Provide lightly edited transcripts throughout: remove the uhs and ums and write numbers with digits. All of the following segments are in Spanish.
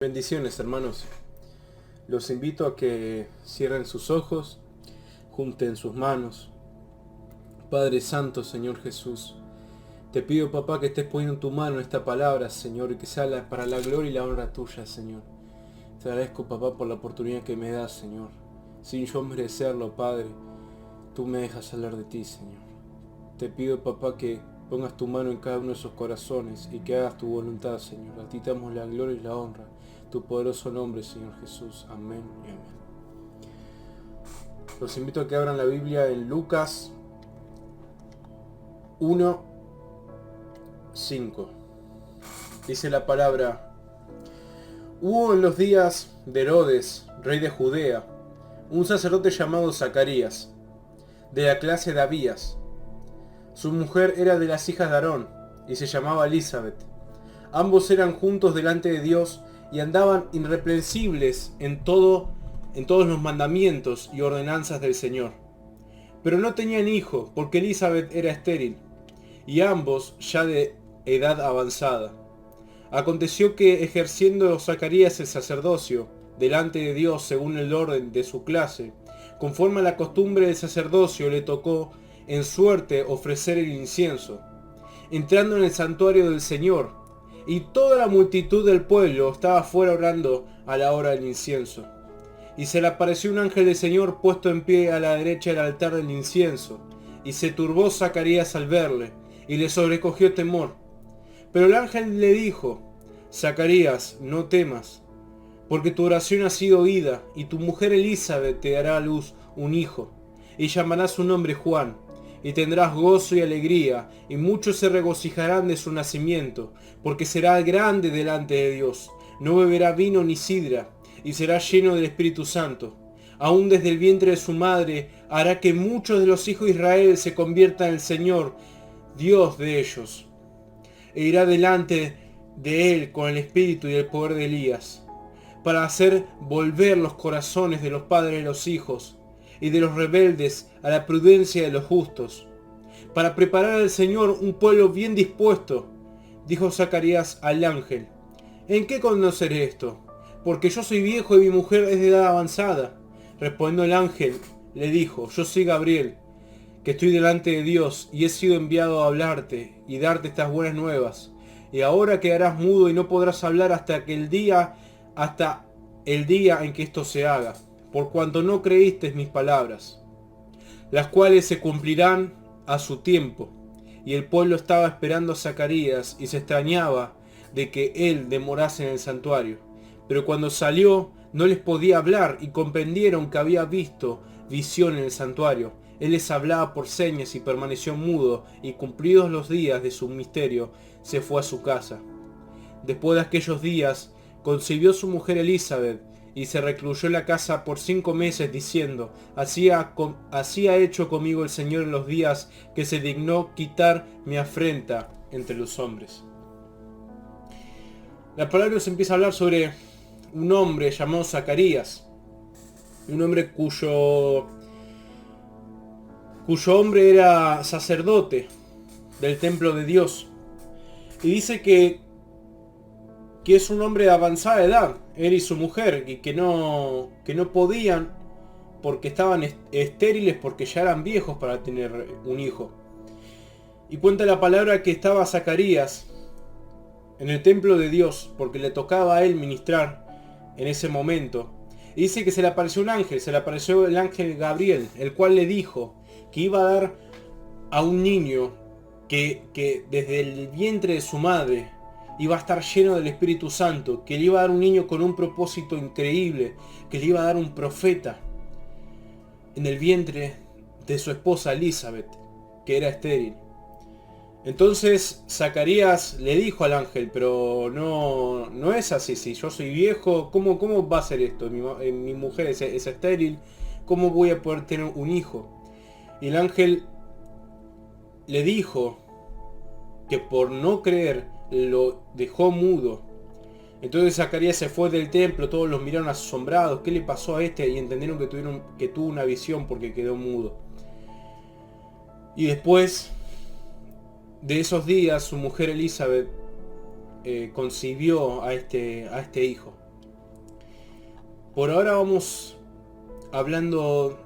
Bendiciones, hermanos. Los invito a que cierren sus ojos, junten sus manos. Padre Santo, Señor Jesús, te pido, papá, que estés poniendo en tu mano esta palabra, Señor, y que sea para la gloria y la honra tuya, Señor. Te agradezco, papá, por la oportunidad que me das, Señor. Sin yo merecerlo, Padre, tú me dejas hablar de ti, Señor. Te pido, papá, que pongas tu mano en cada uno de esos corazones y que hagas tu voluntad, Señor. A ti te damos la gloria y la honra. Tu poderoso nombre, Señor Jesús. Amén y amén. Los invito a que abran la Biblia en Lucas 1:5. Dice la palabra: Hubo en los días de Herodes, rey de Judea, un sacerdote llamado Zacarías, de la clase de Abías. Su mujer era de las hijas de Aarón, y se llamaba Elizabeth. Ambos eran juntos delante de Dios y andaban irreprensibles en todos los mandamientos y ordenanzas del Señor. Pero no tenían hijo, porque Elizabeth era estéril, y ambos ya de edad avanzada. Aconteció que, ejerciendo Zacarías el sacerdocio delante de Dios según el orden de su clase, conforme a la costumbre del sacerdocio, le tocó en suerte ofrecer el incienso. Entrando en el santuario del Señor, y toda la multitud del pueblo estaba fuera orando a la hora del incienso. Y se le apareció un ángel del Señor puesto en pie a la derecha del altar del incienso. Y se turbó Zacarías al verle, y le sobrecogió temor. Pero el ángel le dijo: Zacarías, no temas, porque tu oración ha sido oída, y tu mujer Elizabeth te dará a luz un hijo, y llamarás su nombre Juan. Y tendrás gozo y alegría, y muchos se regocijarán de su nacimiento, porque será grande delante de Dios. No beberá vino ni sidra, y será lleno del Espíritu Santo. Aún desde el vientre de su madre hará que muchos de los hijos de Israel se conviertan en el Señor, Dios de ellos. E irá delante de él con el espíritu y el poder de Elías, para hacer volver los corazones de los padres a los hijos, y de los rebeldes a la prudencia de los justos, para preparar al Señor un pueblo bien dispuesto. Dijo Zacarías al ángel: ¿En qué conoceré esto? Porque yo soy viejo y mi mujer es de edad avanzada. Respondiendo el ángel, le dijo: Yo soy Gabriel, que estoy delante de Dios, y he sido enviado a hablarte y darte estas buenas nuevas. Y ahora quedarás mudo y no podrás hablar hasta el día en que esto se haga, por cuanto no creíste mis palabras, las cuales se cumplirán a su tiempo. Y el pueblo estaba esperando a Zacarías y se extrañaba de que él demorase en el santuario. Pero cuando salió no les podía hablar, y comprendieron que había visto visión en el santuario. Él les hablaba por señas y permaneció mudo, y cumplidos los días de su misterio se fue a su casa. Después de aquellos días concibió su mujer Elizabeth, y se recluyó en la casa por 5 meses, diciendo: Así ha hecho conmigo el Señor en los días que se dignó quitar mi afrenta entre los hombres. La palabra nos empieza a hablar sobre un hombre llamado Zacarías, un hombre cuyo hombre era sacerdote del templo de Dios, y dice que es un hombre de avanzada edad, él y su mujer, y que no podían, porque estaban estériles, porque ya eran viejos para tener un hijo. Y cuenta la palabra que estaba Zacarías en el templo de Dios, porque le tocaba a él ministrar en ese momento. Y dice que se le apareció un ángel, se le apareció el ángel Gabriel, el cual le dijo que iba a dar a un niño que desde el vientre de su madre iba a estar lleno del Espíritu Santo, que le iba a dar un niño con un propósito increíble, que le iba a dar un profeta en el vientre de su esposa Elizabeth, que era estéril. Entonces Zacarías le dijo al ángel: pero no es así, si yo soy viejo, ¿cómo va a ser esto? Mi mujer es estéril, ¿cómo voy a poder tener un hijo? Y el ángel le dijo que por no creer lo dejó mudo. Entonces Zacarías se fue del templo, todos los miraron asombrados, ¿qué le pasó a este? Y entendieron que tuvo una visión porque quedó mudo. Y después de esos días su mujer Elizabeth concibió a este hijo. Por ahora vamos hablando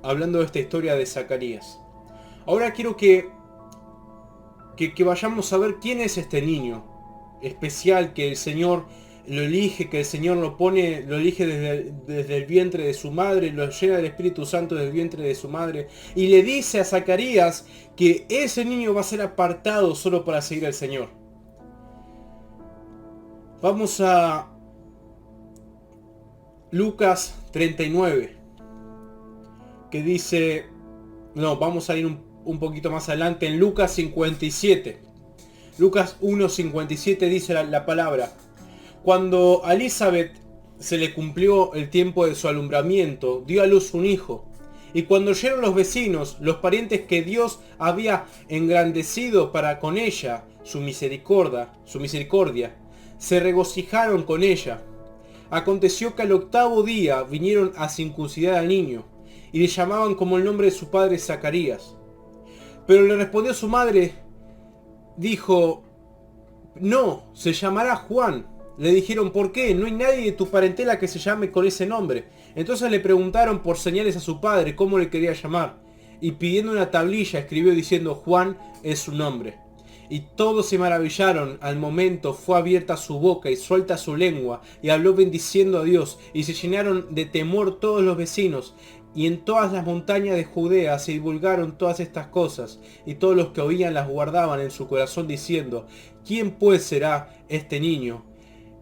de esta historia de Zacarías. Ahora quiero que vayamos a ver quién es este niño especial que el Señor lo elige, que el Señor lo elige desde el vientre de su madre, lo llena del Espíritu Santo desde el vientre de su madre, y le dice a Zacarías que ese niño va a ser apartado solo para seguir al Señor. Vamos a Lucas 39, que dice, no, vamos a ir un poquito más adelante en Lucas 57. Lucas 1:57 dice la palabra: cuando a Elizabeth se le cumplió el tiempo de su alumbramiento, dio a luz un hijo. Y cuando oyeron los vecinos, los parientes, que Dios había engrandecido para con ella su misericordia, se regocijaron con ella. Aconteció que al 8º día vinieron a circuncidar al niño, y le llamaban como el nombre de su padre Zacarías. Pero le respondió su madre, dijo, no, se llamará Juan. Le dijeron, ¿por qué? No hay nadie de tu parentela que se llame con ese nombre. Entonces le preguntaron por señales a su padre cómo le quería llamar. Y pidiendo una tablilla escribió diciendo, Juan es su nombre. Y todos se maravillaron. Al momento fue abierta su boca y suelta su lengua, y habló bendiciendo a Dios. Y se llenaron de temor todos los vecinos. Y en todas las montañas de Judea se divulgaron todas estas cosas, y todos los que oían las guardaban en su corazón diciendo, ¿quién pues será este niño?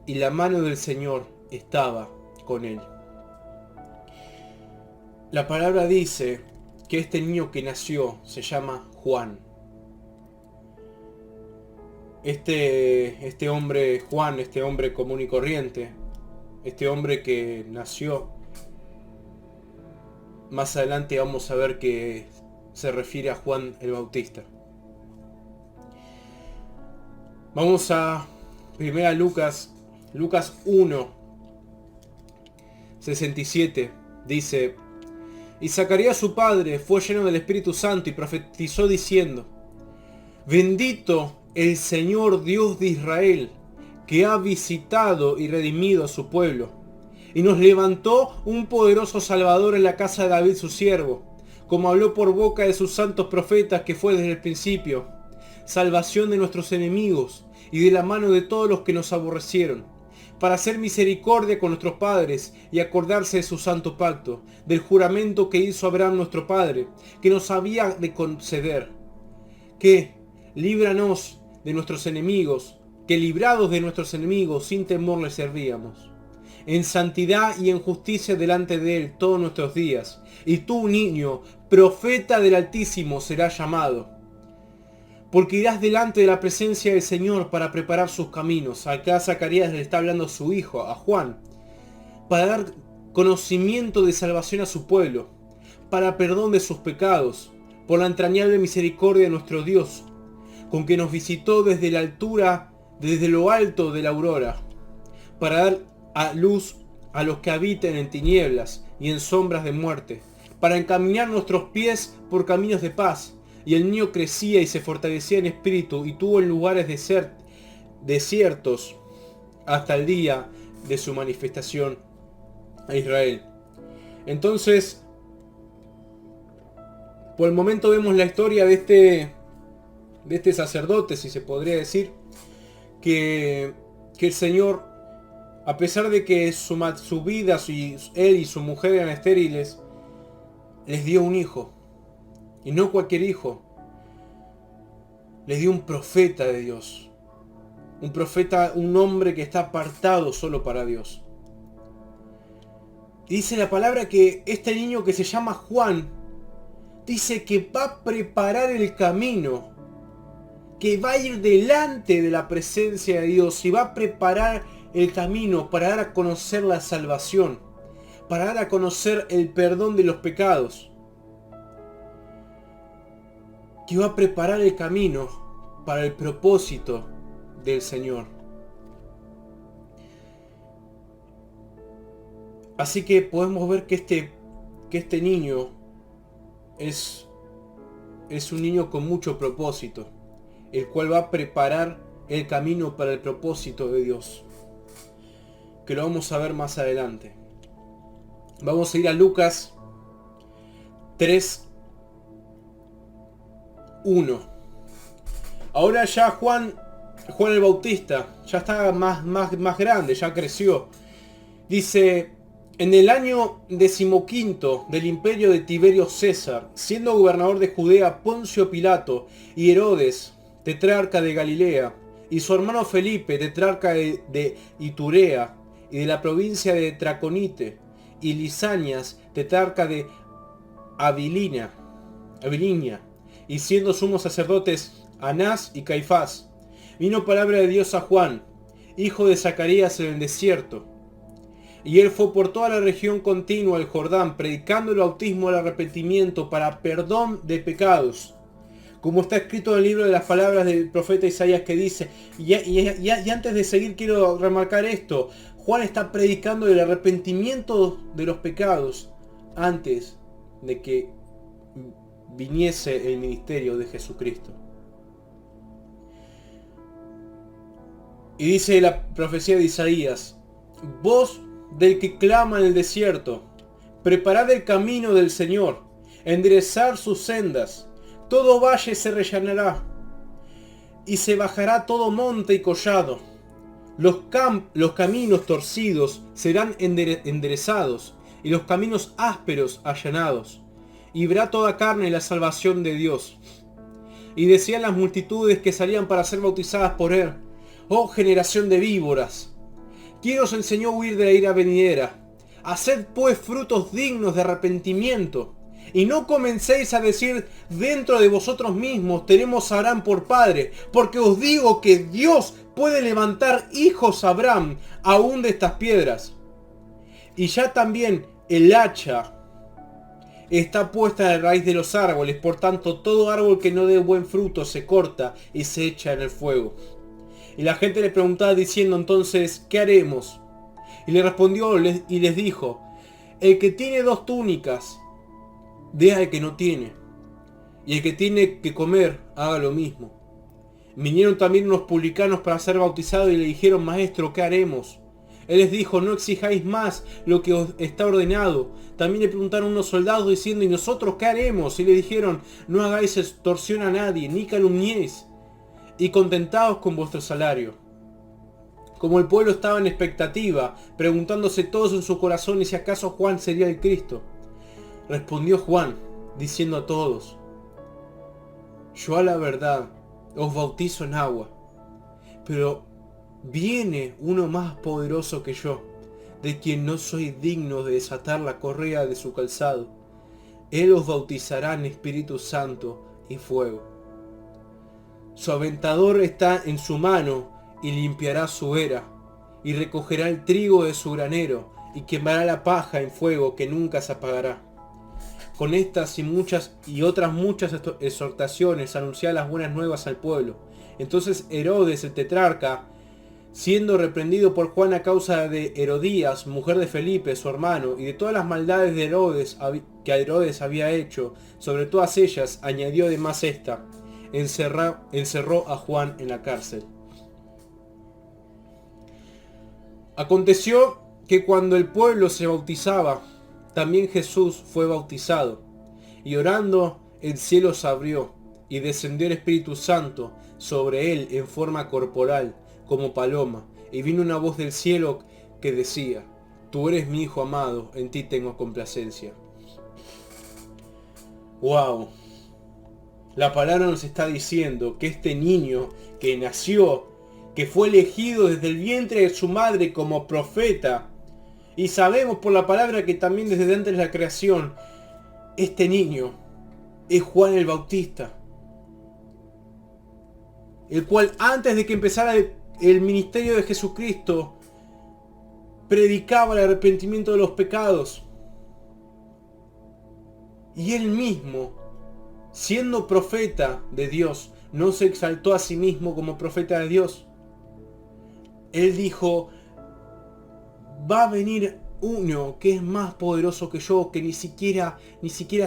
Y la mano del Señor estaba con él. La palabra dice que este niño que nació se llama Juan. Este hombre Juan, este hombre común y corriente, este hombre que nació, más adelante vamos a ver que se refiere a Juan el Bautista. Vamos a primera Lucas 1:67. Dice, y Zacarías su padre fue lleno del Espíritu Santo y profetizó diciendo, bendito el Señor Dios de Israel, que ha visitado y redimido a su pueblo, y nos levantó un poderoso Salvador en la casa de David su siervo, como habló por boca de sus santos profetas, que fue desde el principio, salvación de nuestros enemigos y de la mano de todos los que nos aborrecieron, para hacer misericordia con nuestros padres y acordarse de su santo pacto, del juramento que hizo Abraham nuestro padre, que nos había de conceder, que líbranos de nuestros enemigos, que librados de nuestros enemigos sin temor le servíamos, en santidad y en justicia delante de él todos nuestros días. Y tú, niño, profeta del Altísimo serás llamado, porque irás delante de la presencia del Señor para preparar sus caminos. Acá Zacarías le está hablando a su hijo, a Juan, para dar conocimiento de salvación a su pueblo, para perdón de sus pecados, por la entrañable misericordia de nuestro Dios, con que nos visitó desde la altura, desde lo alto de la aurora, para dar a luz a los que habiten en tinieblas y en sombras de muerte, para encaminar nuestros pies por caminos de paz. Y el niño crecía y se fortalecía en espíritu, y tuvo en lugares desiertos hasta el día de su manifestación a Israel. Entonces, por el momento vemos la historia de este sacerdote, si se podría decir, que el Señor, a pesar de que su vida, él y su mujer eran estériles, les dio un hijo. Y no cualquier hijo. Les dio un profeta de Dios. Un profeta, un hombre que está apartado solo para Dios. Dice la palabra que este niño que se llama Juan, dice que va a preparar el camino, que va a ir delante de la presencia de Dios y va a preparar el camino para dar a conocer la salvación, para dar a conocer el perdón de los pecados, que va a preparar el camino para el propósito del Señor. Así que podemos ver que este niño es un niño con mucho propósito, el cual va a preparar el camino para el propósito de Dios. que lo vamos a ver más adelante. Vamos a ir a Lucas 3:1. Ahora ya Juan el Bautista ya está más grande, ya creció. Dice: en el año 15 del imperio de Tiberio César, siendo gobernador de Judea Poncio Pilato y Herodes, tetrarca de Galilea, y su hermano Felipe, tetrarca de Iturea y de la provincia de Traconite, y Lisanias, tetrarca de Abilinia, y siendo sumos sacerdotes Anás y Caifás, vino palabra de Dios a Juan, hijo de Zacarías, en el desierto. Y él fue por toda la región continua del Jordán, predicando el bautismo del arrepentimiento para perdón de pecados, como está escrito en el libro de las palabras del profeta Isaías, que dice, y antes de seguir quiero remarcar esto: Juan está predicando el arrepentimiento de los pecados antes de que viniese el ministerio de Jesucristo. Y dice la profecía de Isaías: voz del que clama en el desierto, preparad el camino del Señor, enderezar sus sendas, todo valle se rellenará, y se bajará todo monte y collado, los caminos torcidos serán enderezados, y los caminos ásperos allanados, y verá toda carne la salvación de Dios. Y decían las multitudes que salían para ser bautizadas por él: oh generación de víboras, ¿quién os enseñó a huir de la ira venidera? Haced pues frutos dignos de arrepentimiento, y no comencéis a decir dentro de vosotros mismos: tenemos a Abraham por padre, porque os digo que Dios puede levantar hijos a Abraham aún de estas piedras. Y ya también el hacha está puesta en la raíz de los árboles, por tanto todo árbol que no dé buen fruto se corta y se echa en el fuego. Y la gente le preguntaba diciendo entonces: ¿qué haremos? Y le respondió y les dijo: el que tiene 2 túnicas, dé al que no tiene, y el que tiene que comer, haga lo mismo. Vinieron también unos publicanos para ser bautizados y le dijeron: maestro, ¿qué haremos? Él les dijo: no exijáis más lo que os está ordenado. También le preguntaron unos soldados diciendo: ¿y nosotros qué haremos? Y le dijeron: no hagáis extorsión a nadie, ni calumniéis, y contentaos con vuestro salario. Como el pueblo estaba en expectativa, preguntándose todos en su corazón si acaso Juan sería el Cristo, respondió Juan, diciendo a todos: yo a la verdad os bautizo en agua, pero viene uno más poderoso que yo, de quien no soy digno de desatar la correa de su calzado. Él os bautizará en Espíritu Santo y fuego. Su aventador está en su mano, y limpiará su era, y recogerá el trigo de su granero, y quemará la paja en fuego que nunca se apagará. Con estas y otras muchas exhortaciones anunciaba las buenas nuevas al pueblo. Entonces Herodes el tetrarca, siendo reprendido por Juan a causa de Herodías, mujer de Felipe, su hermano, y de todas las maldades de Herodes que a Herodes había hecho, sobre todas ellas añadió además esta: encerró a Juan en la cárcel. Aconteció que cuando el pueblo se bautizaba, también Jesús fue bautizado, y orando el cielo se abrió, y descendió el Espíritu Santo sobre él en forma corporal, como paloma, y vino una voz del cielo que decía: tú eres mi Hijo amado, en ti tengo complacencia. ¡Wow! La palabra nos está diciendo que este niño que nació, que fue elegido desde el vientre de su madre como profeta, y sabemos por la palabra que también desde antes de la creación, este niño es Juan el Bautista, el cual antes de que empezara el ministerio de Jesucristo predicaba el arrepentimiento de los pecados. Y él mismo, siendo profeta de Dios, no se exaltó a sí mismo como profeta de Dios. Él dijo: va a venir uno que es más poderoso que yo, que ni siquiera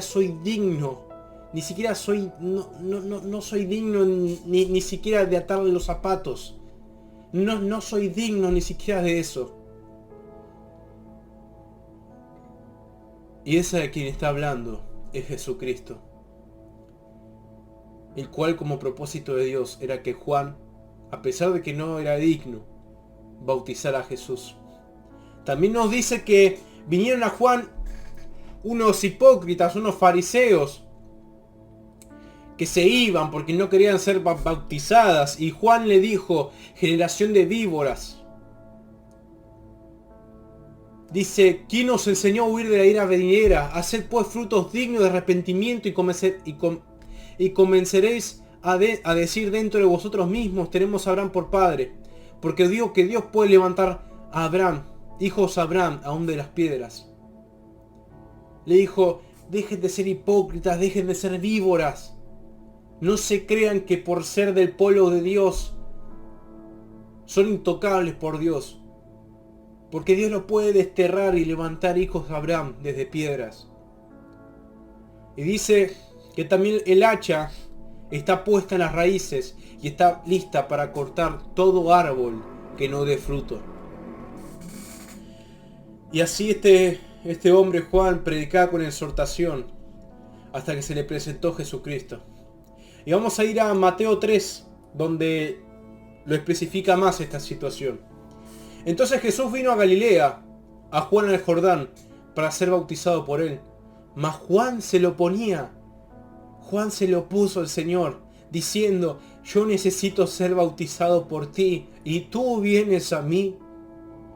soy digno, no soy digno ni siquiera de atarle los zapatos. No soy digno ni siquiera de eso. Y ese de quien está hablando es Jesucristo, el cual como propósito de Dios era que Juan, a pesar de que no era digno, bautizara a Jesús. También nos dice que vinieron a Juan unos hipócritas, unos fariseos, que se iban porque no querían ser bautizadas, y Juan le dijo: generación de víboras. Dice: ¿quién os enseñó a huir de la ira venidera? Haced pues frutos dignos de arrepentimiento y convenceréis a decir dentro de vosotros mismos: tenemos a Abraham por padre. Porque digo que Dios puede levantar a Abraham, hijos a Abraham, aún de las piedras. Le dijo: dejen de ser hipócritas, dejen de ser víboras. No se crean que por ser del pueblo de Dios son intocables por Dios. Porque Dios no puede desterrar y levantar hijos de Abraham desde piedras. Y dice que también el hacha está puesta en las raíces y está lista para cortar todo árbol que no dé fruto. Y así este hombre Juan predicaba con exhortación hasta que se le presentó Jesucristo. Y vamos a ir a Mateo 3, donde lo especifica más esta situación. Entonces Jesús vino a Galilea, a Juan el Jordán, para ser bautizado por él. Mas Juan se lo ponía. Juan se lo puso al Señor, diciendo: yo necesito ser bautizado por ti, y tú vienes a mí.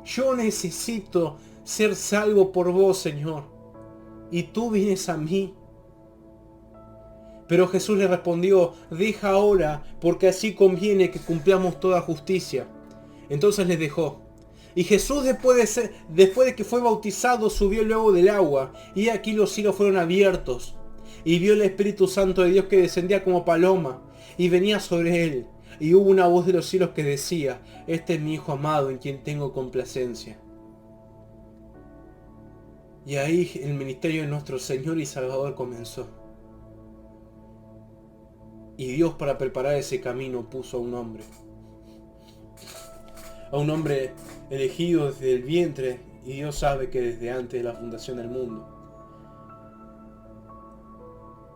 Yo necesito ser salvo por vos, Señor, y tú vienes a mí. Pero Jesús le respondió: deja ahora, porque así conviene que cumplamos toda justicia. Entonces les dejó. Y Jesús después de que fue bautizado, subió luego del agua, y aquí los cielos fueron abiertos, y vio el Espíritu Santo de Dios que descendía como paloma, y venía sobre él. Y hubo una voz de los cielos que decía: este es mi Hijo amado, en quien tengo complacencia. Y ahí el ministerio de nuestro Señor y Salvador comenzó. Y Dios, para preparar ese camino, puso a un hombre elegido desde el vientre, y Dios sabe que desde antes de la fundación del mundo.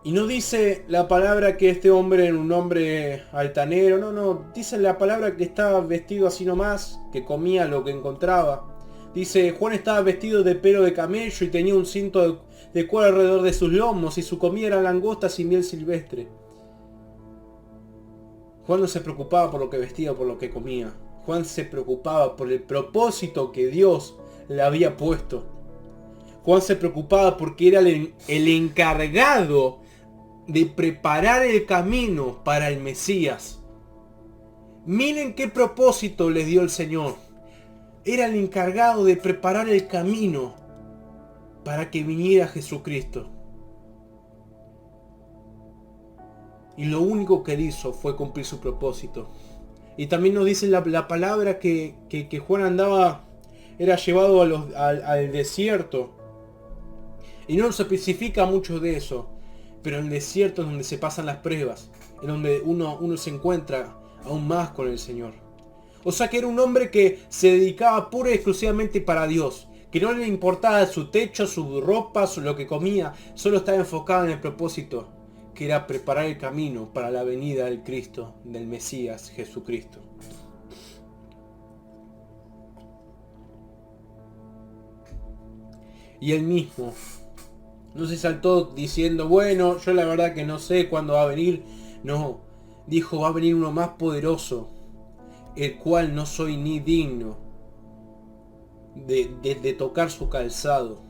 Y no dice la palabra que este hombre era un hombre altanero, no, dice la palabra que estaba vestido así nomás, que comía lo que encontraba. Dice: Juan estaba vestido de pelo de camello y tenía un cinto de cuero alrededor de sus lomos, y su comida era langostas y miel silvestre. Juan no se preocupaba por lo que vestía o por lo que comía. Juan se preocupaba por el propósito que Dios le había puesto. Juan se preocupaba porque era el encargado de preparar el camino para el Mesías. Miren qué propósito le dio el Señor. Era el encargado de preparar el camino para que viniera Jesucristo. Y lo único que él hizo fue cumplir su propósito. Y también nos dice la palabra que Juan andaba, era llevado al desierto. Y no nos especifica mucho de eso. Pero en el desierto es donde se pasan las pruebas. En donde uno se encuentra aún más con el Señor. O sea que era un hombre que se dedicaba pura y exclusivamente para Dios. Que no le importaba su techo, su ropa, lo que comía. Solo estaba enfocado en el propósito, que era preparar el camino para la venida del Cristo, del Mesías Jesucristo. Y él mismo no se saltó diciendo: bueno, yo la verdad que no sé cuándo va a venir. No, dijo: va a venir uno más poderoso, el cual no soy ni digno de tocar su calzado.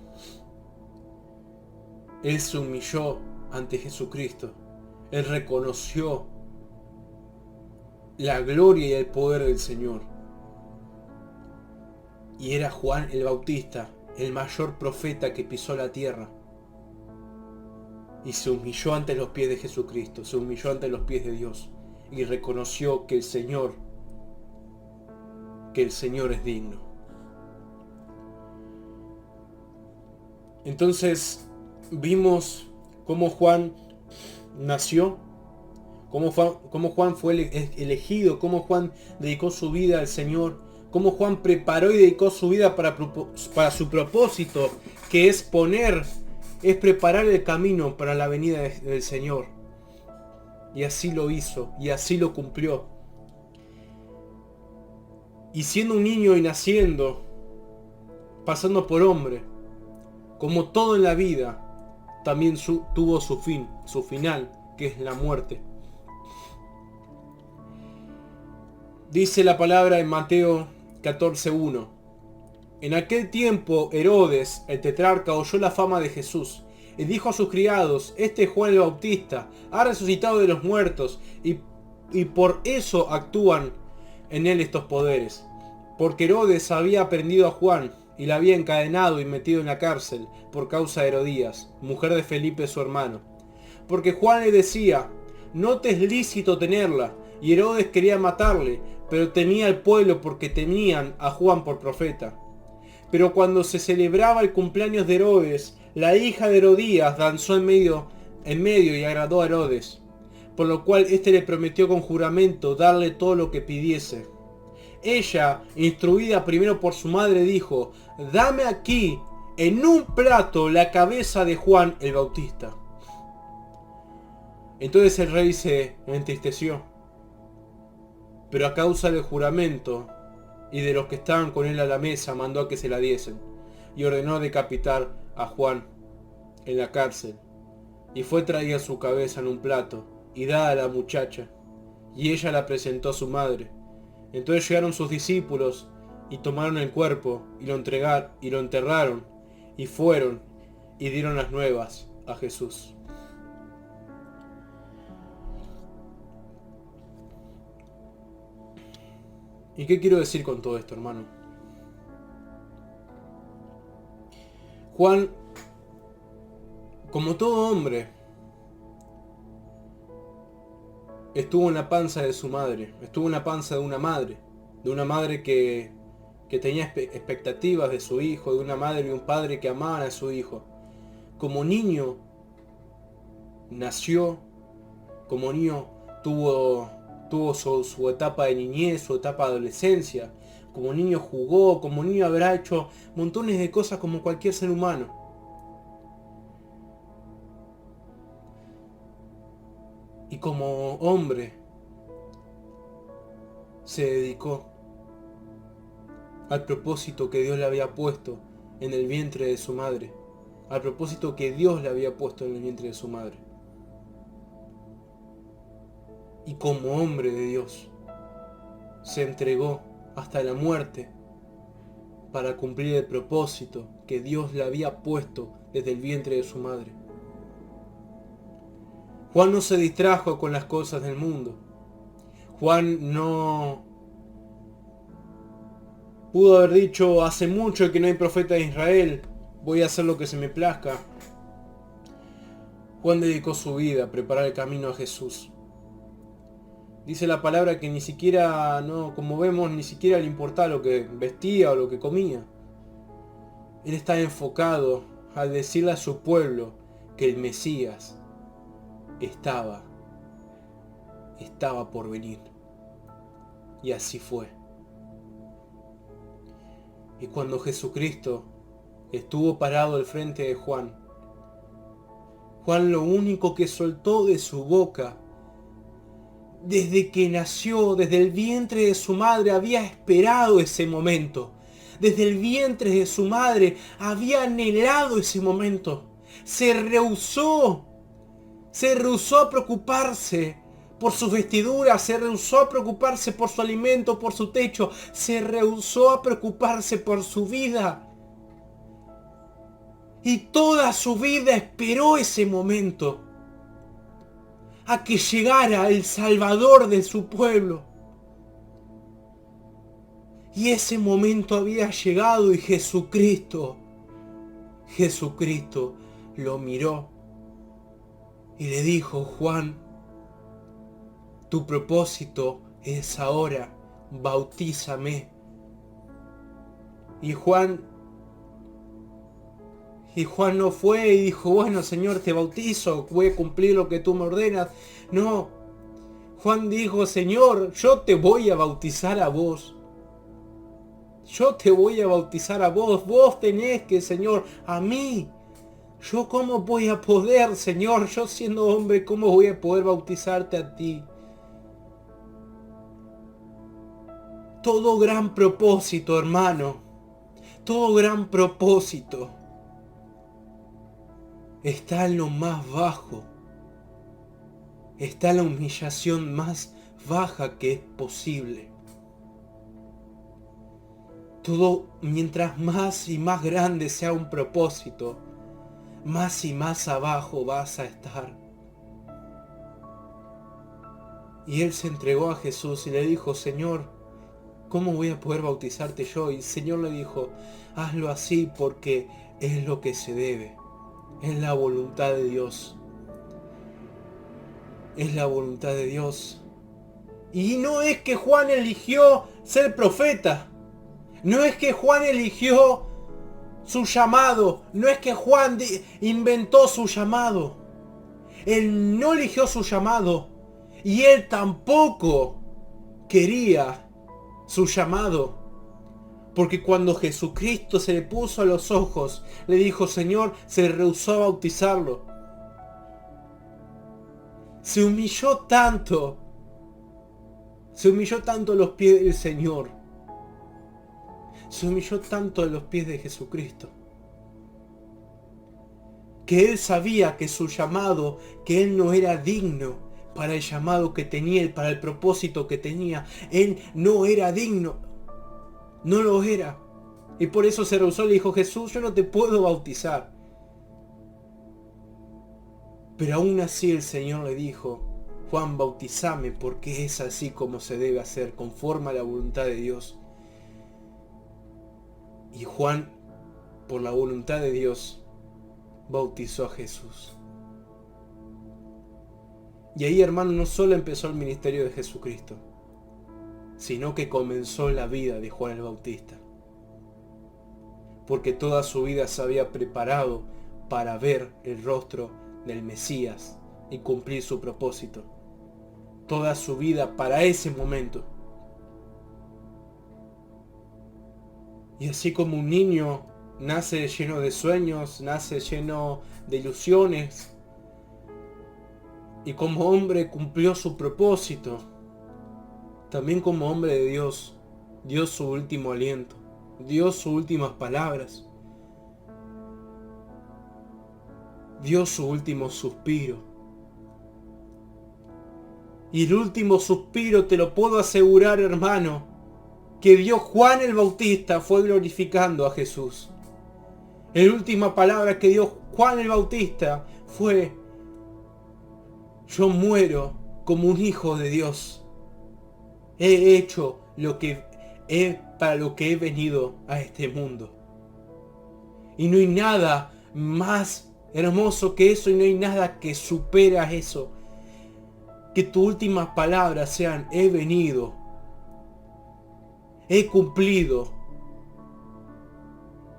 Él se humilló ante Jesucristo. Él reconoció la gloria y el poder del Señor. Y era Juan el Bautista, el mayor profeta que pisó la tierra. Y se humilló ante los pies de Jesucristo, se humilló ante los pies de Dios. Y reconoció que el Señor es digno. Entonces vimos cómo Juan nació, cómo Juan fue elegido, cómo Juan dedicó su vida al Señor, cómo Juan preparó y dedicó su vida para su propósito, que es poner es preparar el camino para la venida del Señor. Y así lo hizo, y así lo cumplió. Y siendo un niño y naciendo, pasando por hombre, como todo en la vida, también tuvo su fin, su final, que es la muerte. Dice la palabra en Mateo 14:1. En aquel tiempo Herodes, el tetrarca, oyó la fama de Jesús y dijo a sus criados: este Juan el Bautista ha resucitado de los muertos y por eso actúan en él estos poderes. Porque Herodes había prendido a Juan y la había encadenado y metido en la cárcel por causa de Herodías, mujer de Felipe su hermano. Porque Juan le decía: no te es lícito tenerla, y Herodes quería matarle, pero temía al pueblo porque tenían a Juan por profeta. Pero cuando se celebraba el cumpleaños de Herodes, la hija de Herodías danzó en medio y agradó a Herodes, por lo cual éste le prometió con juramento darle todo lo que pidiese. Ella, instruida primero por su madre, dijo: dame aquí en un plato la cabeza de Juan el Bautista. Entonces el rey se entristeció, pero a causa del juramento y de los que estaban con él a la mesa, mandó a que se la diesen, y ordenó decapitar a Juan en la cárcel. Y fue traída su cabeza en un plato y dada a la muchacha, y ella la presentó a su madre. Entonces llegaron sus discípulos y tomaron el cuerpo y lo enterraron, y fueron y dieron las nuevas a Jesús. ¿Y qué quiero decir con todo esto, hermano? Juan, como todo hombre, estuvo en la panza de su madre, estuvo en la panza de una madre que tenía expectativas de su hijo, de una madre y un padre que amaban a su hijo. Como niño nació, como niño tuvo su etapa de niñez, su etapa de adolescencia. Como niño jugó, como niño habrá hecho montones de cosas como cualquier ser humano. Y como hombre se dedicó al propósito que Dios le había puesto en el vientre de su madre. Al propósito que Dios le había puesto en el vientre de su madre. Y como hombre de Dios, se entregó hasta la muerte para cumplir el propósito que Dios le había puesto desde el vientre de su madre. Juan no se distrajo con las cosas del mundo. Juan no pudo haber dicho: hace mucho que no hay profeta de Israel, voy a hacer lo que se me plazca. Juan dedicó su vida a preparar el camino a Jesús. Dice la palabra que ni siquiera, como vemos, ni siquiera le importaba lo que vestía o lo que comía. Él estaba enfocado al decirle a su pueblo que el Mesías estaba por venir. Y así fue. Y cuando Jesucristo estuvo parado al frente de Juan, Juan lo único que soltó de su boca, desde que nació, desde el vientre de su madre, había esperado ese momento. Desde el vientre de su madre había anhelado ese momento. Se rehusó a preocuparse por sus vestiduras, se rehusó a preocuparse por su alimento, por su techo, se rehusó a preocuparse por su vida. Y toda su vida esperó ese momento, a que llegara el Salvador de su pueblo. Y ese momento había llegado y Jesucristo lo miró y le dijo: Juan, tu propósito es ahora, bautízame. Y Juan no fue y dijo: bueno, Señor, te bautizo, voy a cumplir lo que tú me ordenas. No, Juan dijo: Señor, yo te voy a bautizar a vos. Yo te voy a bautizar a vos. Vos tenés que, Señor, a mí Yo cómo voy a poder, Señor, yo siendo hombre, cómo voy a poder bautizarte a ti. Todo gran propósito, hermano, todo gran propósito está en lo más bajo. Está en la humillación más baja que es posible. Todo, mientras más y más grande sea un propósito, más y más abajo vas a estar. Y él se entregó a Jesús y le dijo, Señor, ¿cómo voy a poder bautizarte yo? Y el Señor le dijo, hazlo así porque es lo que se debe. Es la voluntad de Dios. Es la voluntad de Dios. Y no es que Juan eligió ser profeta. No es que Juan eligió su llamado. No es que Juan inventó su llamado. Él no eligió su llamado. Y él tampoco quería su llamado. Porque cuando Jesucristo se le puso a los ojos, le dijo, Señor, se rehusó a bautizarlo. Se humilló tanto a los pies del Señor. Se humilló tanto a los pies de Jesucristo. Que él sabía que su llamado, que él no era digno para el llamado que tenía, y para el propósito que tenía. Él no era digno. No lo era. Y por eso se rehusó, le dijo, Jesús, yo no te puedo bautizar. Pero aún así el Señor le dijo, Juan, bautizame porque es así como se debe hacer, conforme a la voluntad de Dios. Y Juan, por la voluntad de Dios, bautizó a Jesús. Y ahí, hermano, no solo empezó el ministerio de Jesucristo, sino que comenzó la vida de Juan el Bautista. Porque toda su vida se había preparado para ver el rostro del Mesías y cumplir su propósito. Toda su vida para ese momento. Y así como un niño nace lleno de sueños, nace lleno de ilusiones, y como hombre cumplió su propósito, también como hombre de Dios, dio su último aliento, dio sus últimas palabras, dio su último suspiro. Y el último suspiro, te lo puedo asegurar, hermano, que dio Juan el Bautista fue glorificando a Jesús. La última palabra que dio Juan el Bautista fue, yo muero como un hijo de Dios. He hecho para lo que he venido a este mundo. Y no hay nada más hermoso que eso, y no hay nada que supera eso. Que tus últimas palabras sean, he venido, he cumplido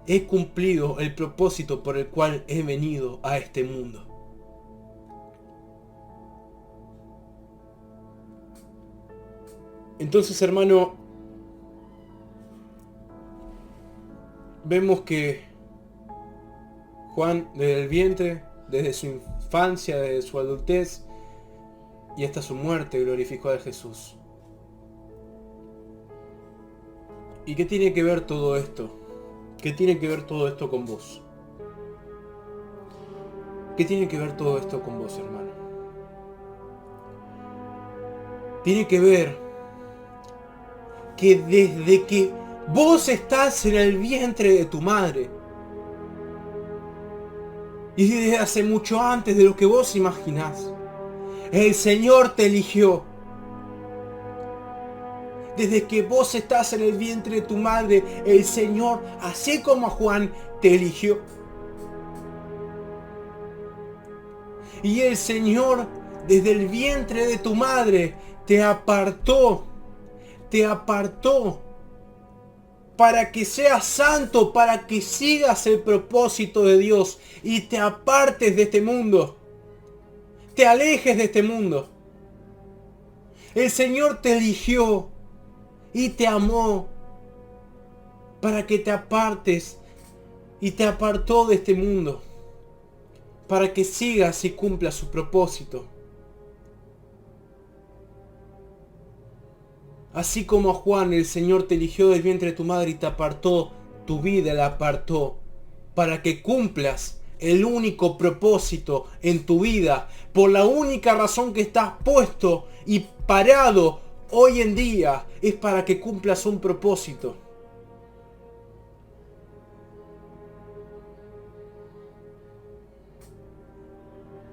el propósito por el cual he venido a este mundo. Entonces, hermano, vemos que Juan, desde el vientre, desde su infancia, desde su adultez y hasta su muerte, glorificó a Jesús. ¿Y qué tiene que ver todo esto? ¿Qué tiene que ver todo esto con vos? ¿Qué tiene que ver todo esto con vos, hermano? Tiene que ver que desde que vos estás en el vientre de tu madre, y desde hace mucho antes de lo que vos imaginás, el Señor te eligió. Desde que vos estás en el vientre de tu madre, el Señor, así como a Juan, te eligió. Y el Señor, desde el vientre de tu madre, te apartó para que seas santo, para que sigas el propósito de Dios y te apartes de este mundo, te alejes de este mundo. El Señor te eligió y te amó para que te apartes, y te apartó de este mundo. para que sigas y cumplas su propósito. Así como a Juan el Señor te eligió del vientre de tu madre y te apartó, tu vida la apartó, para que cumplas el único propósito en tu vida, por la única razón que estás puesto y parado hoy en día, es para que cumplas un propósito.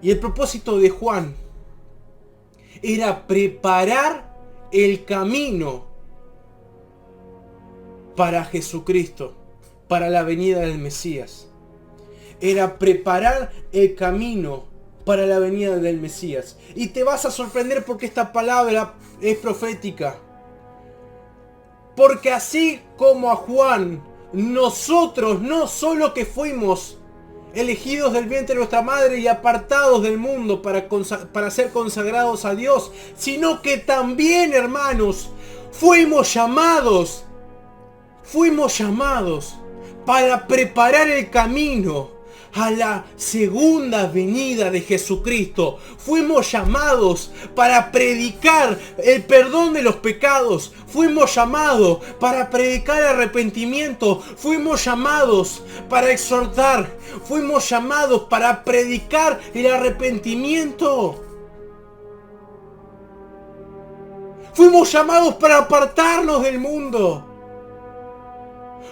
Y el propósito de Juan era preparar el camino para Jesucristo, para la venida del Mesías. Era preparar el camino para la venida del Mesías. Y te vas a sorprender porque esta palabra es profética. Porque así como a Juan, nosotros no solo que fuimos elegidos del vientre de nuestra madre y apartados del mundo para ser consagrados a Dios, sino que también, hermanos, fuimos llamados para preparar el camino a la segunda venida de Jesucristo. Fuimos llamados para predicar el perdón de los pecados. Fuimos llamados para predicar arrepentimiento. Fuimos llamados para exhortar. Fuimos llamados para predicar el arrepentimiento. Fuimos llamados para apartarnos del mundo.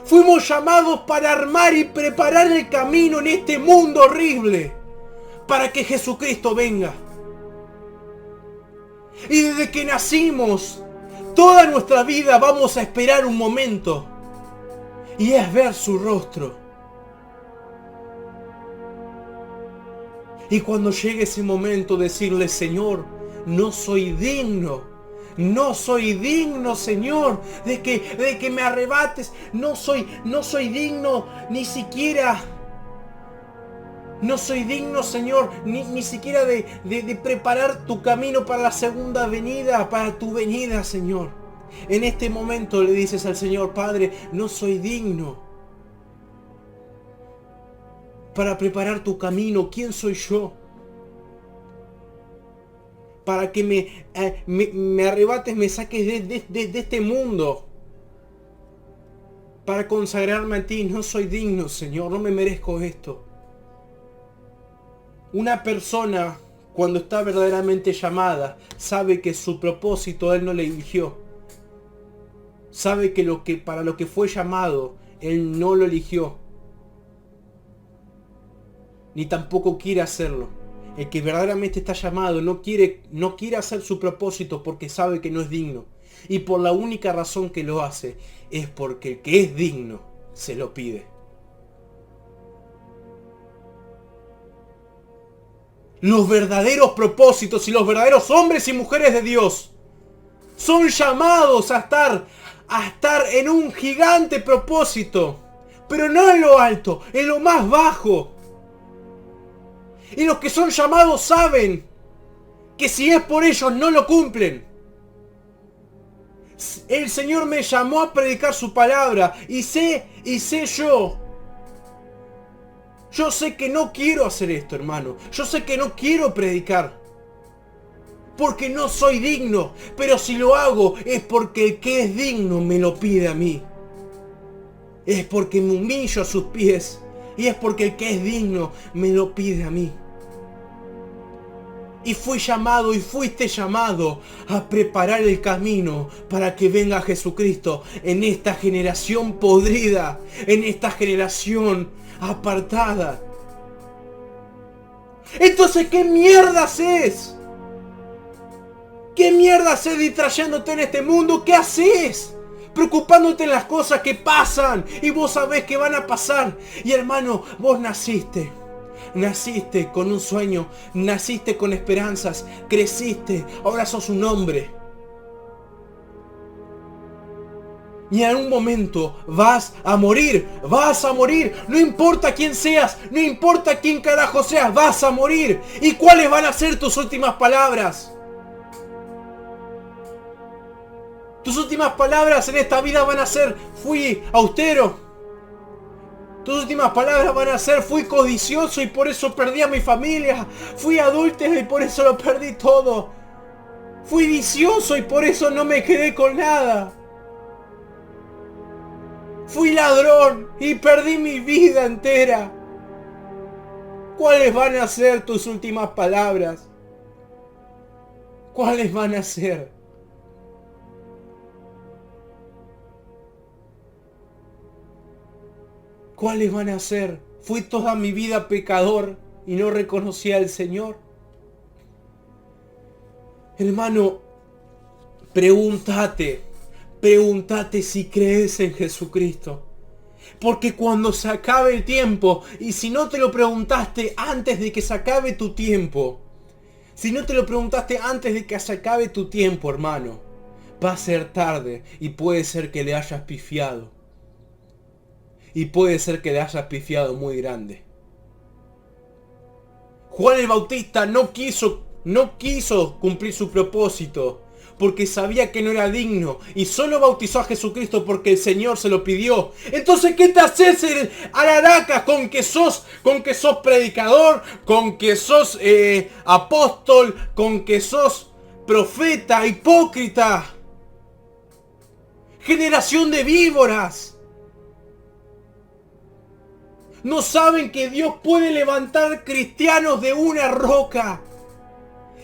Fuimos llamados para armar y preparar el camino en este mundo horrible para que Jesucristo venga. Y desde que nacimos, toda nuestra vida vamos a esperar un momento, y es ver su rostro. Y cuando llegue ese momento, decirle: Señor, no soy digno. No soy digno, Señor, de que me arrebates. No soy digno ni siquiera. No soy digno, Señor, ni siquiera de preparar tu camino para la segunda venida, para tu venida, Señor. En este momento le dices al Señor: Padre, no soy digno para preparar tu camino. ¿Quién soy yo para que me arrebates, me saques de este mundo, para consagrarme a ti? No soy digno, Señor, no me merezco esto. Una persona, cuando está verdaderamente llamada, sabe que su propósito Él no le eligió. Sabe que para lo que fue llamado, Él no lo eligió, ni tampoco quiere hacerlo. El que verdaderamente está llamado no quiere hacer su propósito porque sabe que no es digno. Y por la única razón que lo hace es porque el que es digno se lo pide. Los verdaderos propósitos y los verdaderos hombres y mujeres de Dios son llamados a estar en un gigante propósito, pero no en lo alto, en lo más bajo. Y los que son llamados saben que si es por ellos no lo cumplen. El Señor me llamó a predicar su palabra y sé yo. Yo sé que no quiero hacer esto, hermano. Yo sé que no quiero predicar, porque no soy digno. Pero si lo hago es porque el que es digno me lo pide a mí. Es porque me humillo a sus pies. Y es porque el que es digno me lo pide a mí. Y fui llamado y fuiste llamado a preparar el camino para que venga Jesucristo en esta generación podrida, en esta generación apartada. Entonces, ¿qué mierda haces? ¿Qué mierda haces distrayéndote en este mundo? ¿Qué haces? Preocupándote en las cosas que pasan y vos sabés que van a pasar. Y hermano, vos naciste con un sueño, naciste con esperanzas, creciste, ahora sos un hombre. Y en algún momento vas a morir, no importa quién seas, no importa quién carajo seas, vas a morir. ¿Y cuáles van a ser tus últimas palabras? Tus últimas palabras en esta vida van a ser: fui austero, Tus últimas palabras van a ser: fui codicioso y por eso perdí a mi familia. Fui adúltero y por eso lo perdí todo. Fui vicioso y por eso no me quedé con nada. Fui ladrón y perdí mi vida entera. ¿Cuáles van a ser tus últimas palabras? ¿Cuáles van a ser? ¿Cuáles van a ser? Fui toda mi vida pecador y no reconocí al Señor. Hermano, pregúntate si crees en Jesucristo. Porque cuando se acabe el tiempo, y si no te lo preguntaste antes de que se acabe tu tiempo, hermano, va a ser tarde y puede ser que le hayas pifiado. Y puede ser que le hayas pifiado muy grande. Juan el Bautista no quiso cumplir su propósito porque sabía que no era digno y solo bautizó a Jesucristo porque el Señor se lo pidió. Entonces, ¿qué te haces alharacas con que sos predicador, con que sos apóstol, con que sos profeta, hipócrita? Generación de víboras. No saben que Dios puede levantar cristianos de una roca.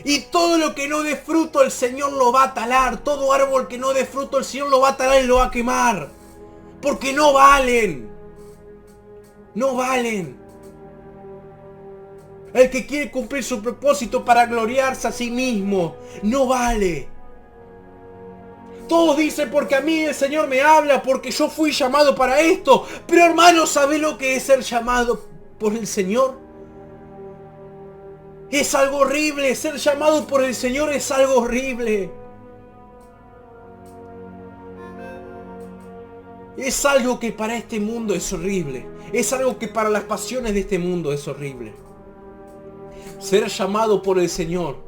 Y todo lo que no dé fruto el Señor lo va a talar. Todo árbol que no dé fruto el Señor lo va a talar y lo va a quemar. Porque no valen. No valen. El que quiere cumplir su propósito para gloriarse a sí mismo, no vale. Todos dicen: porque a mí el Señor me habla, porque yo fui llamado para esto. Pero hermano, ¿sabe lo que es ser llamado por el Señor? Es algo horrible. Ser llamado por el Señor es algo horrible. Es algo que para este mundo es horrible. Es algo que para las pasiones de este mundo es horrible. Ser llamado por el Señor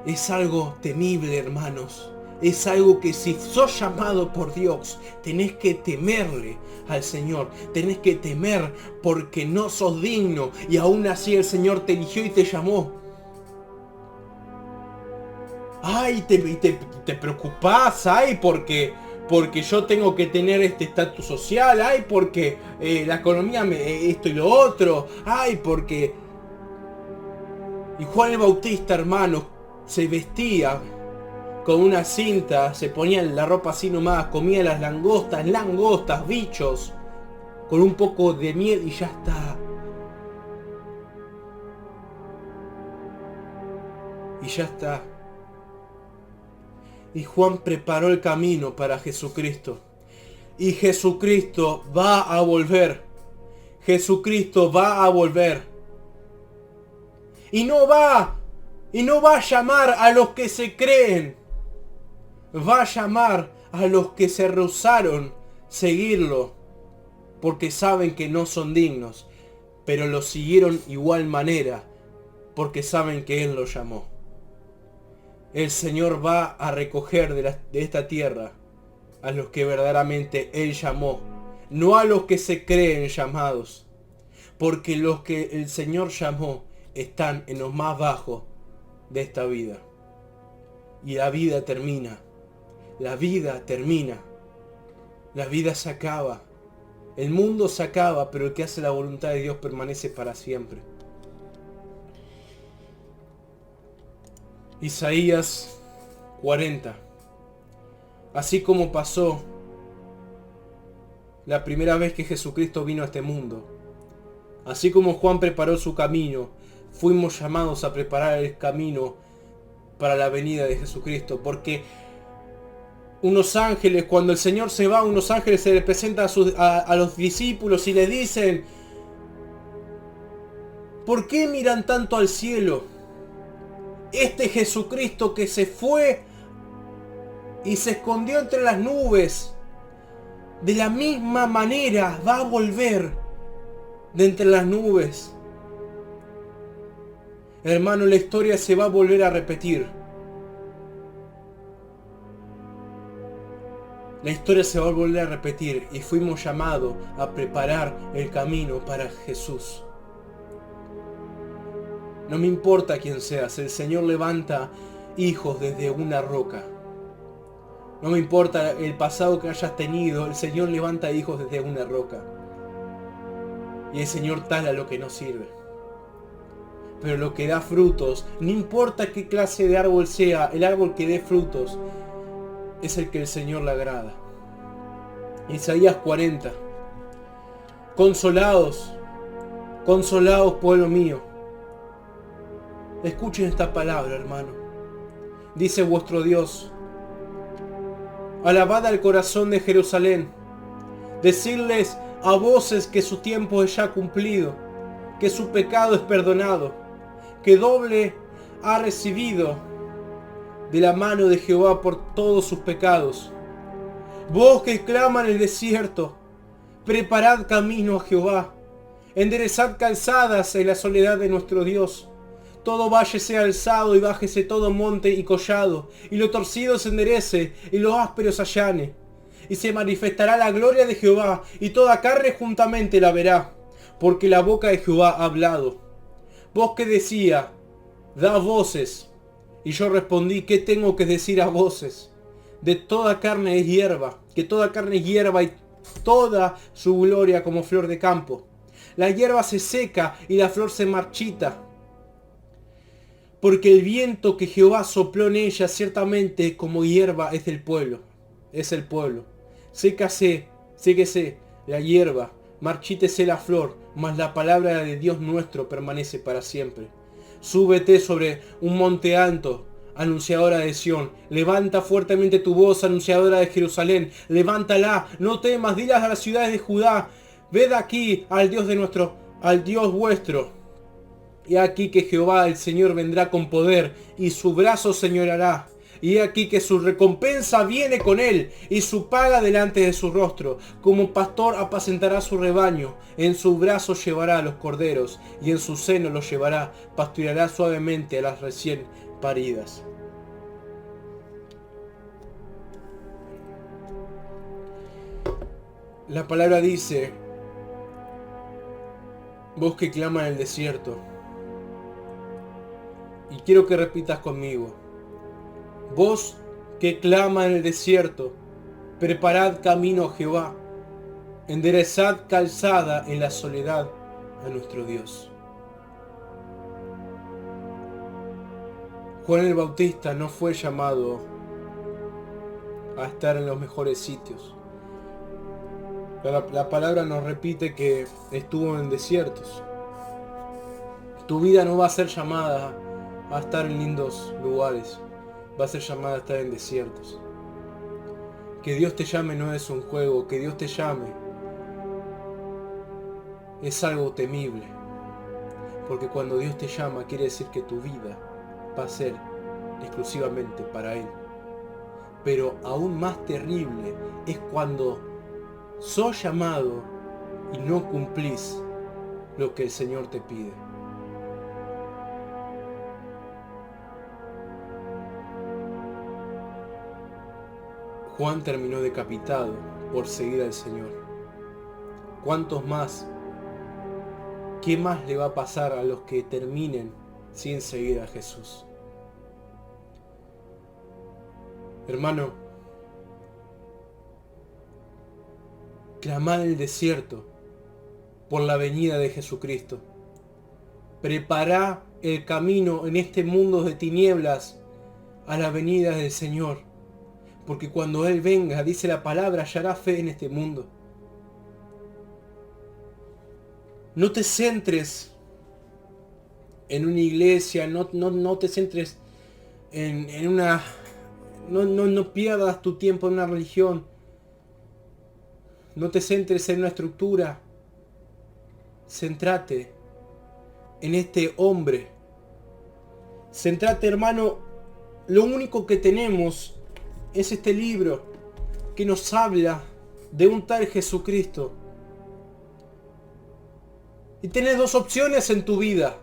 es algo temible, hermanos. Es algo que si sos llamado por Dios, tenés que temerle al Señor. Tenés que temer porque no sos digno. Y aún así el Señor te eligió y te llamó. Ay, te preocupás. Ay, porque yo tengo que tener este estatus social. Ay, porque la economía esto y lo otro. Ay, porque... Y Juan el Bautista, hermanos, se vestía con una cinta, se ponía la ropa así nomás, comía las langostas, bichos, con un poco de miel y ya está. Y ya está. Y Juan preparó el camino para Jesucristo. Y Jesucristo va a volver. Jesucristo va a volver. Y no va a llamar a los que se creen. Va a llamar a los que se rehusaron seguirlo. Porque saben que no son dignos. Pero lo siguieron igual manera. Porque saben que Él los llamó. El Señor va a recoger de esta tierra a los que verdaderamente Él llamó. No a los que se creen llamados. Porque los que el Señor llamó están en lo más bajo de esta vida. Y la vida termina. La vida termina. La vida se acaba. El mundo se acaba, pero el que hace la voluntad de Dios permanece para siempre. Isaías 40. Así como pasó la primera vez que Jesucristo vino a este mundo. Así como Juan preparó su camino, fuimos llamados a preparar el camino para la venida de Jesucristo. Porque unos ángeles, cuando el Señor se va, unos ángeles se le presentan a los discípulos y le dicen: ¿por qué miran tanto al cielo? Este Jesucristo que se fue y se escondió entre las nubes, de la misma manera va a volver de entre las nubes. Hermano, la historia se va a volver a repetir. la historia se va a volver a repetir y fuimos llamados a preparar el camino para Jesús. No me importa quién seas, el Señor levanta hijos desde una roca. No me importa el pasado que hayas tenido, el Señor levanta hijos desde una roca. Y el Señor tala lo que no sirve. Pero lo que da frutos, no importa qué clase de árbol sea, el árbol que dé frutos es el que el Señor le agrada. Isaías 40. Consolados, consolados pueblo mío. Escuchen esta palabra, hermano. Dice vuestro Dios: alabad al corazón de Jerusalén. Decidles a voces que su tiempo es ya cumplido, que su pecado es perdonado, que doble ha recibido de la mano de Jehová por todos sus pecados. Vos que clama en el desierto, preparad camino a Jehová, enderezad calzadas en la soledad de nuestro Dios. Todo valle sea alzado y bájese todo monte y collado, y lo torcido se enderece y lo áspero se allane. Y se manifestará la gloria de Jehová, y toda carne juntamente la verá, porque la boca de Jehová ha hablado. Vos que decía, da voces, y yo respondí, ¿qué tengo que decir a voces? De toda carne es hierba, que toda carne es hierba y toda su gloria como flor de campo. La hierba se seca y la flor se marchita, porque el viento que Jehová sopló en ella ciertamente como hierba es del pueblo. Es el pueblo. Séquese la hierba, marchítese la flor, mas la palabra de Dios nuestro permanece para siempre. Súbete sobre un monte alto, anunciadora de Sión. Levanta fuertemente tu voz, anunciadora de Jerusalén. Levántala, no temas, dilas a las ciudades de Judá. Ved aquí al Dios vuestro. Y aquí que Jehová el Señor vendrá con poder, y su brazo señoreará. Y aquí que su recompensa viene con él, y su paga delante de su rostro. Como pastor apacentará su rebaño, en su brazo llevará a los corderos, y en su seno los llevará, pastoreará suavemente a las recién paridas. La palabra dice: vos que clama en el desierto. Y quiero que repitas conmigo: vos que clama en el desierto, preparad camino a Jehová, enderezad calzada en la soledad a nuestro Dios. Juan el Bautista no fue llamado a estar en los mejores sitios. La palabra nos repite que estuvo en desiertos. Tu vida no va a ser llamada a estar en lindos lugares, va a ser llamada a estar en desiertos. Que Dios te llame no es un juego, que Dios te llame es algo temible, porque cuando Dios te llama quiere decir que tu vida va a ser exclusivamente para Él. Pero aún más terrible es cuando sos llamado y no cumplís lo que el Señor te pide. Juan terminó decapitado por seguir al Señor. ¿Cuántos más? ¿Qué más le va a pasar a los que terminen sin seguir a Jesús? Hermano, clamad en el desierto por la venida de Jesucristo. Prepará el camino en este mundo de tinieblas a la venida del Señor. Porque cuando Él venga, dice la palabra, hallará fe en este mundo. No te centres en una iglesia, no te centres en una... No pierdas tu tiempo en una religión. No te centres en una estructura. Céntrate en este hombre. Céntrate, hermano. Lo único que tenemos es este libro que nos habla de un tal Jesucristo. Y tenés dos opciones en tu vida.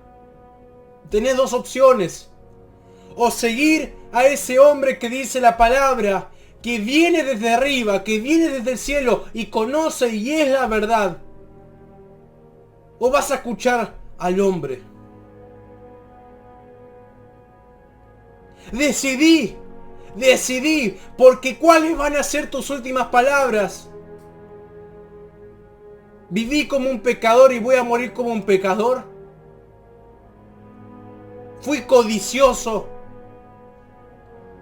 Tenés dos opciones. O seguir a ese hombre que dice la palabra que viene desde arriba, que viene desde el cielo y conoce y es la verdad? ¿O vas a escuchar al hombre? Decidí, porque ¿cuáles van a ser tus últimas palabras? ¿Viví como un pecador y voy a morir como un pecador? ¿Fui codicioso?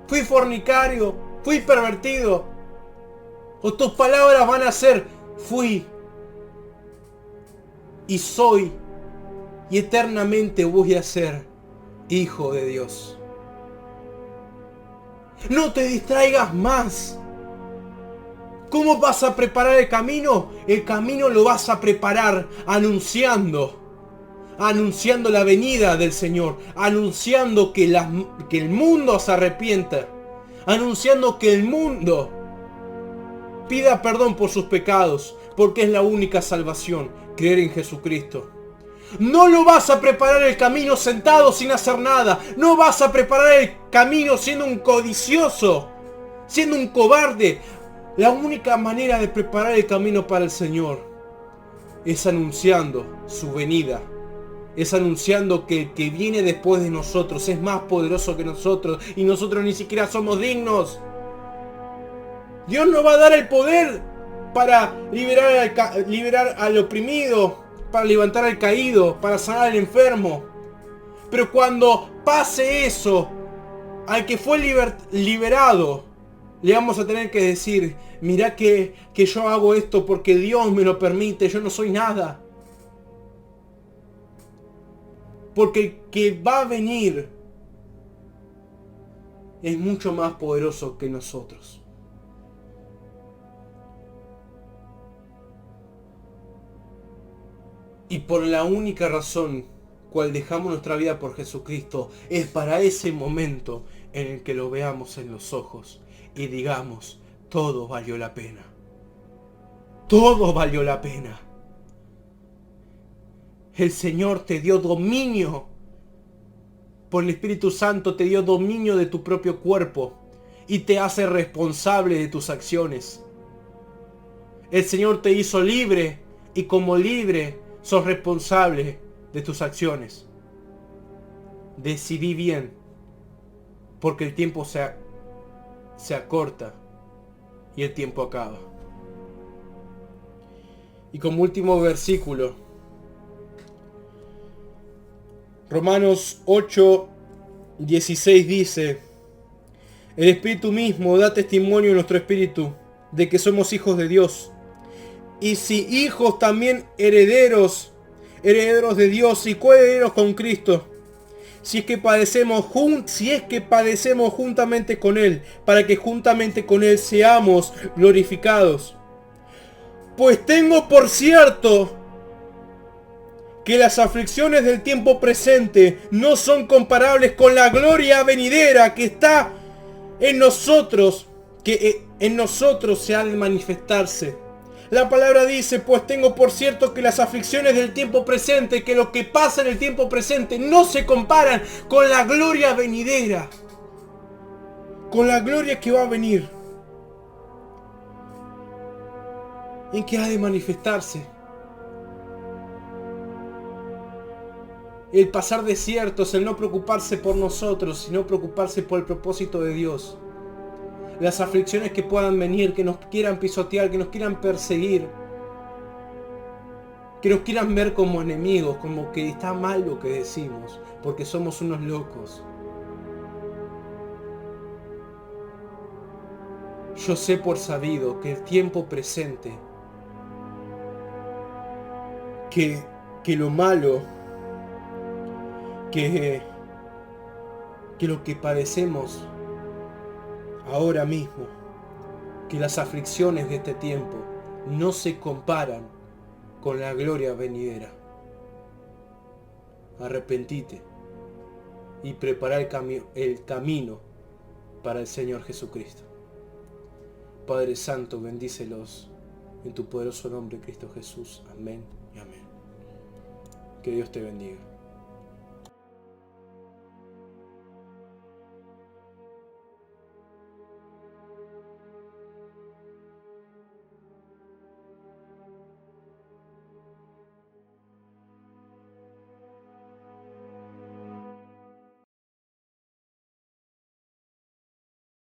¿Fui fornicario? ¿Fui pervertido? ¿O tus palabras van a ser fui y soy y eternamente voy a ser hijo de Dios? No te distraigas más. ¿Cómo vas a preparar el camino? El camino lo vas a preparar anunciando la venida del Señor, anunciando que el mundo se arrepienta, anunciando que el mundo pida perdón por sus pecados, porque es la única salvación, creer en Jesucristo. No lo vas a preparar el camino sentado sin hacer nada. No vas a preparar el camino siendo un codicioso, siendo un cobarde. La única manera de preparar el camino para el Señor es anunciando su venida. Es anunciando que el que viene después de nosotros es más poderoso que nosotros y nosotros ni siquiera somos dignos. Dios nos va a dar el poder para liberar al oprimido, para levantar al caído, para sanar al enfermo. Pero cuando pase eso, al que fue liberado, le vamos a tener que decir, mirá que yo hago esto porque Dios me lo permite, yo no soy nada. Porque el que va a venir es mucho más poderoso que nosotros. Y por la única razón cual dejamos nuestra vida por Jesucristo es para ese momento en el que lo veamos en los ojos y digamos, todo valió la pena. Todo valió la pena. El Señor te dio dominio. Por el Espíritu Santo te dio dominio de tu propio cuerpo y te hace responsable de tus acciones. El Señor te hizo libre y como libre sos responsable de tus acciones. Decidí bien, porque el tiempo se acorta y el tiempo acaba. Y como último versículo, Romanos 8:16 dice: el Espíritu mismo da testimonio en nuestro espíritu de que somos hijos de Dios. Y si hijos, también herederos de Dios y coherederos con Cristo. Si es que padecemos juntamente con Él, para que juntamente con Él seamos glorificados. Pues tengo por cierto que las aflicciones del tiempo presente no son comparables con la gloria venidera que está en nosotros, que en nosotros se ha de manifestarse. La palabra dice, pues tengo por cierto que las aflicciones del tiempo presente, que lo que pasa en el tiempo presente no se comparan con la gloria venidera, con la gloria que va a venir, en que ha de manifestarse. El pasar desiertos, el no preocuparse por nosotros, sino preocuparse por el propósito de Dios. Las aflicciones que puedan venir, que nos quieran pisotear, que nos quieran perseguir, que nos quieran ver como enemigos, como que está mal lo que decimos, porque somos unos locos. Yo sé por sabido que el tiempo presente, que lo malo, que lo que padecemos ahora mismo, que las aflicciones de este tiempo no se comparan con la gloria venidera. Arrepentite y prepara el camino para el Señor Jesucristo. Padre Santo, bendícelos en tu poderoso nombre, Cristo Jesús. Amén y amén. Que Dios te bendiga.